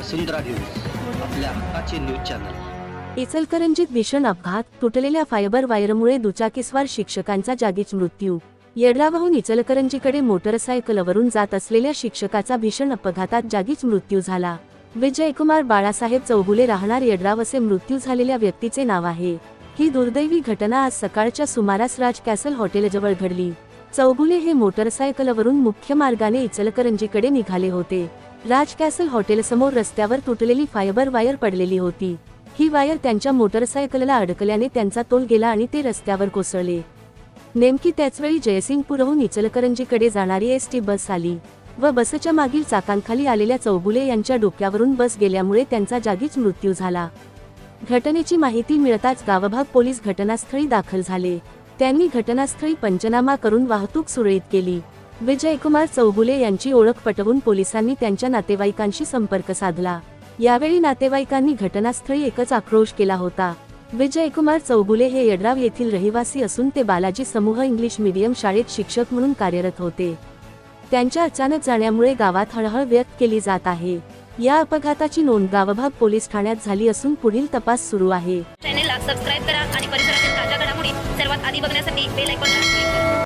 वसुंधरा news, आपल्या हक्काचे news channel. इचलकरंजीत भीषण अपघात, तुटलेल्या फायबर वायरमुळे दुचाकीस्वार शिक्षकांचा जागीच मृत्यू। येड्रावहून इचलकरंजीकडे मोटरसायकलवरून जात असलेल्या शिक्षकाचा भीषण अपघातात जागीच मृत्यू झाला। विजयकुमार बाळासाहेब चौगुले, राहणार येड्राव असे मृत्यू झालेल्या व्यक्तीचे नाव आहे। ही दुर्दैवी घटना आज सकाळच्या सुमारास राज कॅसल हॉटेलजवळ घडली। चौगुले हे मोटरसायकलवरून मुख्य मार्गाने इचलकरंजीकडे निघाले होते। राज कॅसल हॉटेलसमोर रस्त्यावर तुटलेली फायबर वायर पडलेली होती। ही वायर त्यांच्या मोटरसायकलला अडकल्याने त्यांचा तोल गेला आणि ते रस्त्यावर कोसळले। नेमकी त्याचवेळी जयसिंगपूरहून इचलकरंजीकडे जाणारी एसटी बस आली व बसच्या मागील चाकांखाली आलेल्या चौगुले यांच्या डोक्यावरून बस गेल्यामुळे त्यांचा जागीच मृत्यू झाला। घटनेची माहिती मिळताच गावभाग पोलीस घटनास्थळी दाखल झाले। त्यांनी घटनास्थळी पंचनामा करून वाहतूक सुरळीत केली। विजयकुमार चौगुले यांची ओळख पटवून पोलिसांनी त्यांच्या नातेवाईकांशी संपर्क साधला। यावेळी नातेवाईकांनी घटनास्थळी एकच आक्रोश केला होता। विजयकुमार चौगुले हे येड्राव येथील रहिवासी असून ते बालाजी समूह इंग्लिश मीडियम शाळेत शिक्षक म्हणून कार्यरत होते। त्यांच्या अचानक जाण्यामुळे गावात हळहळ व्यक्त केली जात आहे। या अपघाताची नोंद गावभाग पोलीस ठाण्यात झाली असून पुढील तपास सुरू आहे। चॅनलला सबस्क्राइब करा आणि परिसरातील ताज्या घडामोडी सर्वात आधी बघण्यासाठी बेल आयकॉनला क्लिक करा।